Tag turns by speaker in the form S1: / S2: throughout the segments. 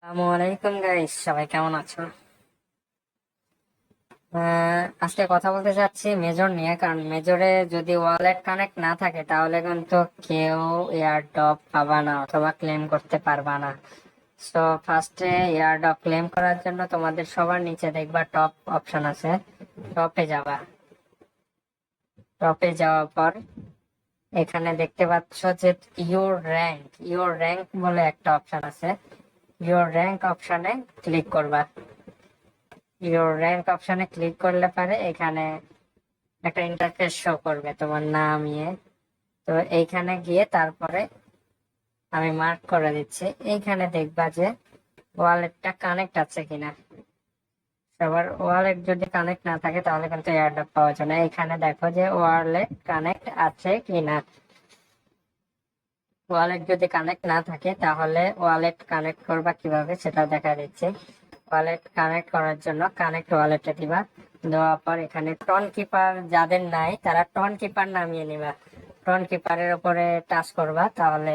S1: আসসালামু আলাইকুম গাইস, সবাই কেমন আছো? আজকে কথা বলতে চাচ্ছি মেজর নিয়ে। কারণ মেজরে যদি ওয়ালেট কানেক্ট না থাকে তাহলে কিন্তু কেউ এয়ারড্রপ পাবা না অথবা ক্লেম করতে পারবা না। সো ফার্স্টে এয়ারড্রপ ক্লেম করার জন্য তোমাদের সবার নিচে দেখবা টপ অপশন আছে। টপে যাবা। টপে যাওয়ার পর এখানে দেখতে পাচ্ছ যে ইউর র্যাঙ্ক বলে একটা অপশন আছে। ইউর র্যাঙ্ক অপশনে ক্লিক করবা। ইউর র্যাঙ্ক অপশনে ক্লিক করলে পারে এখানে একটা ইন্টারফেস শো করবে তোমার নাম তো এইখানে গিয়ে তারপরে আমি মার্ক করে দিচ্ছি। এইখানে দেখবা যে ওয়ালেটটা কানেক্ট আছে কিনা। সবার ওয়ালেট যদি কানেক্ট না থাকে তাহলে কিন্তু এয়ারড্রপ পাওয়া যায় না। এখানে দেখো যে ওয়ালেট কানেক্ট আছে কিনা। ওয়ালেট যদি কানেক্ট না থাকে তাহলে ওয়ালেট কানেক্ট করবা কিভাবে সেটা দেখা দিচ্ছি। ওয়ালেট কানেক্ট করার জন্য কানেক্ট ওয়ালেটে দিবা। দেওয়ার পর এখানে টন কিপার যাদের নাই তারা টন কিপার নামিয়ে নিবা। টন কিপারের উপরে টাচ করবা, তাহলে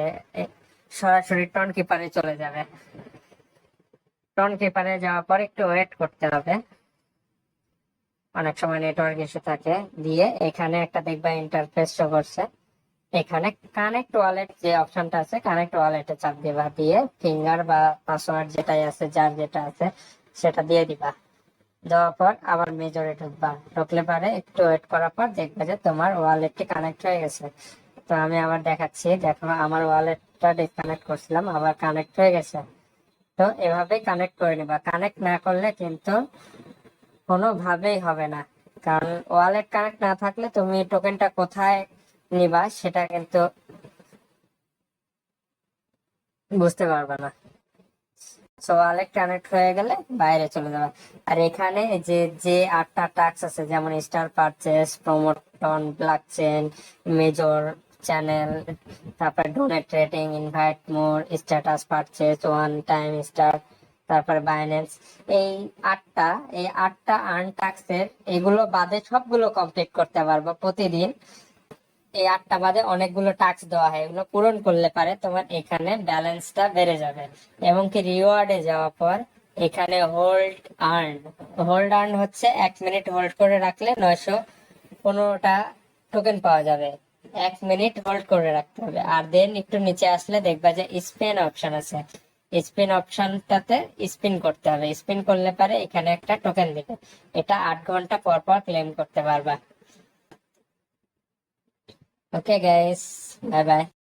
S1: সরাসরি টন কিপারে চলে যাবে। টন কিপারে যাওয়ার পর একটু ওয়েট করতে হবে, অনেক সময় নেটওয়ার্ক ইস্যু থাকে। দিয়ে এখানে একটা দেখবা ইন্টারফেস শো করছে। এখানে কানেক্ট ওয়ালেট যে অপশনটা আছে, কানেক্ট ওয়ালেটে চাপ দিবা। দিয়ে ফিঙ্গার বা পাসওয়ার্ড যেটাই আছে, যার যেটা আছে সেটা দিয়ে দিবা। দেওয়ার পর আবার মেজরে ঢুকবা। ঢুকলে পারে একটু ওয়েট করার পর দেখবে যে তোমার ওয়ালেটটি কানেক্ট হয়ে গেছে। তো আমি আবার দেখাচ্ছি, দেখো আমার ওয়ালেটটা ডিসকানেক্ট করছিলাম, আবার কানেক্ট হয়ে গেছে। তো এভাবেই কানেক্ট করে নিবা। কানেক্ট না করলে কিন্তু কোনোভাবেই হবে না। কারণ ওয়ালেট কানেক্ট না থাকলে তুমি টোকেনটা কোথায় নিবা সেটা কিন্তু বুঝতে পারবে না। সো ওয়ালেট কানেক্ট হয়ে গেলে বাইরে চলে যাবে। আর এখানে যে যে 8টা টাস্ক আছে, যেমন star purchase, promotion, blockchain, major, channel, তারপর donate rating, invite more, status purchase, one time star, তারপরে বাইন্যান্স, এই আটটা এই 8টা আর্ন টাস্কের এগুলো বাদে সবগুলো কমপ্লিট করতে পারবো প্রতিদিন। এই 8টা বাদে অনেকগুলো টাস্ক দেওয়া হয়, এগুলো পূরণ করলে পারে তোমার এখানে ব্যালেন্সটা বেড়ে যাবে। এবং কি রিওয়ার্ডে যাওয়ার পর এখানে হোল্ড আর্ন হচ্ছে 1 মিনিট হোল্ড করে রাখলে 915টা টোকেন পাওয়া যাবে। 1 মিনিট হোল্ড করে রাখতে হবে। আর দেন একটু নিচে আসলে দেখবা যে স্পিন অপশন আছে। স্পিন অপশনটাতে স্পিন করতে হবে। স্পিন করলে পারে এখানে একটা টোকেন দিবে। এটা 8 ঘন্টা পর পর ক্লেম করতে পারবা। Okay guys, bye bye.